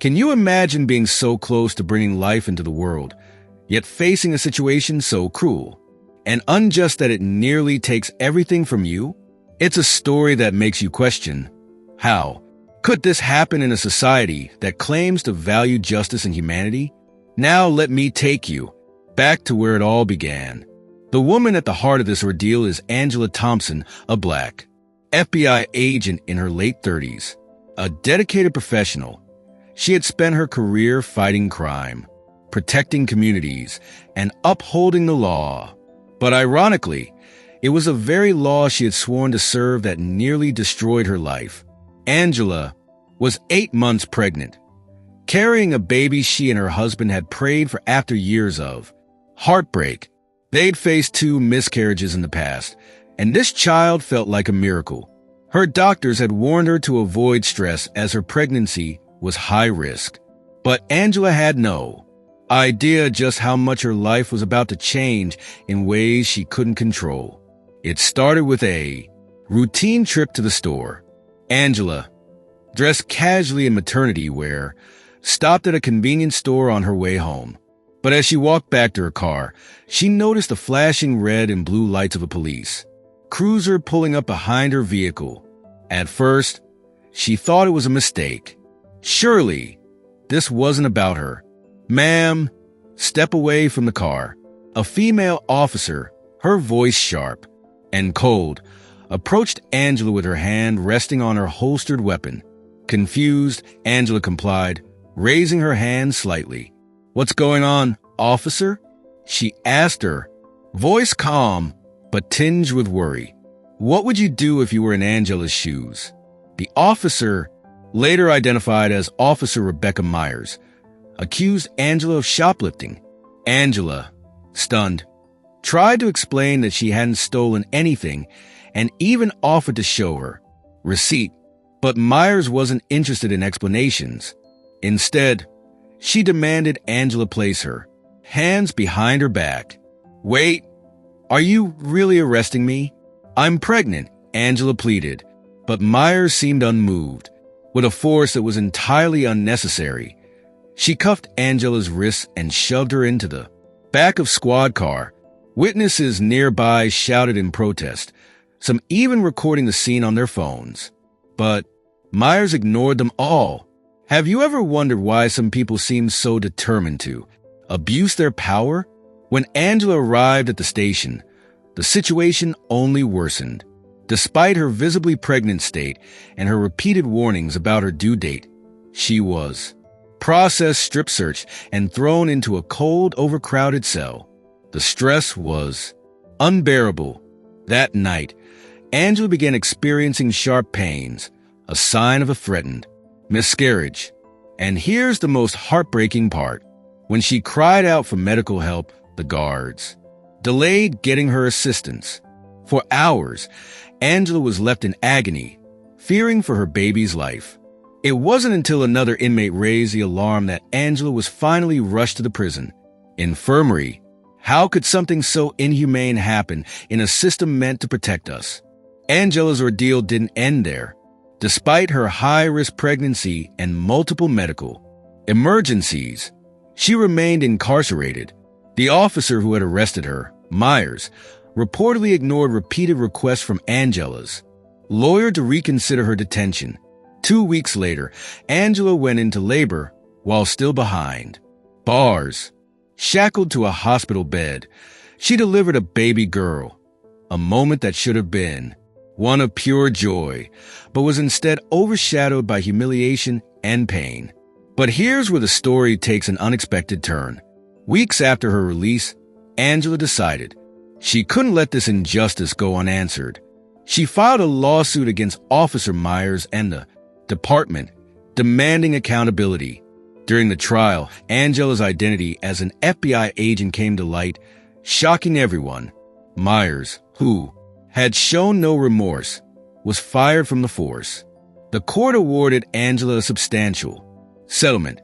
Can you imagine being so close to bringing life into the world, yet facing a situation so cruel and unjust that it nearly takes everything from you? It's a story that makes you question, how could this happen in a society that claims to value justice and humanity? Now let me take you back to where it all began. The woman at the heart of this ordeal is Angela Thompson, a Black FBI agent in her late 30s, a dedicated professional. She had spent her career fighting crime, protecting communities, and upholding the law. But ironically, it was a very law she had sworn to serve that nearly destroyed her life. Angela was 8 months pregnant, carrying a baby she and her husband had prayed for after years of heartbreak. They'd faced 2 miscarriages in the past, and this child felt like a miracle. Her doctors had warned her to avoid stress as her pregnancy was high risk. But Angela had no idea just how much her life was about to change in ways she couldn't control. It started with a routine trip to the store. Angela, dressed casually in maternity wear, stopped at a convenience store on her way home. But as she walked back to her car, she noticed the flashing red and blue lights of a police cruiser pulling up behind her vehicle. At first, she thought it was a mistake. Surely, this wasn't about her. "Ma'am, step away from the car." A female officer, her voice sharp and cold, approached Angela with her hand resting on her holstered weapon. Confused, Angela complied, raising her hand slightly. "What's going on, officer?" she asked her, voice calm but tinged with worry. "What would you do if you were in Angela's shoes?" The officer, later identified as Officer Rebecca Myers, accused Angela of shoplifting. Angela, stunned, tried to explain that she hadn't stolen anything and even offered to show her receipt, but Myers wasn't interested in explanations. Instead, she demanded Angela place her hands behind her back. "Wait, are you really arresting me? I'm pregnant," Angela pleaded, but Myers seemed unmoved. With a force that was entirely unnecessary, she cuffed Angela's wrists and shoved her into the back of squad car. Witnesses nearby shouted in protest, some even recording the scene on their phones. But Myers ignored them all. Have you ever wondered why some people seem so determined to abuse their power? When Angela arrived at the station, the situation only worsened. Despite her visibly pregnant state and her repeated warnings about her due date, she was processed, strip searched, and thrown into a cold, overcrowded cell. The stress was unbearable. That night, Angela began experiencing sharp pains, a sign of a threatened miscarriage. And here's the most heartbreaking part. When she cried out for medical help, the guards delayed getting her assistance. For hours, Angela was left in agony, fearing for her baby's life. It wasn't until another inmate raised the alarm that Angela was finally rushed to the prison infirmary. How could something so inhumane happen in a system meant to protect us? Angela's ordeal didn't end there. Despite her high-risk pregnancy and multiple medical emergencies, she remained incarcerated. The officer who had arrested her, Myers, reportedly ignored repeated requests from Angela's lawyer to reconsider her detention. 2 weeks later, Angela went into labor while still behind bars. Shackled to a hospital bed, she delivered a baby girl, a moment that should have been one of pure joy, but was instead overshadowed by humiliation and pain. But here's where the story takes an unexpected turn. Weeks after her release, Angela decided she couldn't let this injustice go unanswered. She filed a lawsuit against Officer Myers and the department, demanding accountability. During the trial, Angela's identity as an FBI agent came to light, shocking everyone. Myers, who had shown no remorse, was fired from the force. The court awarded Angela a substantial settlement,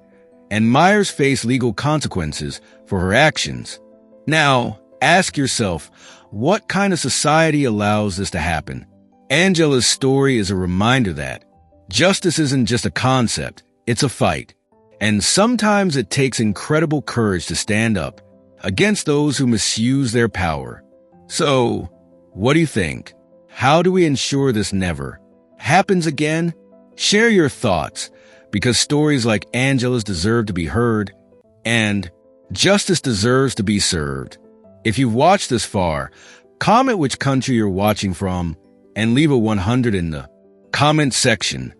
and Myers faced legal consequences for her actions. Now, ask yourself, what kind of society allows this to happen? Angela's story is a reminder that justice isn't just a concept, it's a fight. And sometimes it takes incredible courage to stand up against those who misuse their power. So, what do you think? How do we ensure this never happens again? Share your thoughts, because stories like Angela's deserve to be heard, and justice deserves to be served. If you've watched this far, comment which country you're watching from and leave a 100 in the comment section,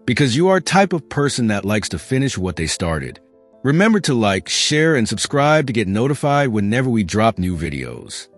because you are a type of person that likes to finish what they started. Remember to like, share, and subscribe to get notified whenever we drop new videos.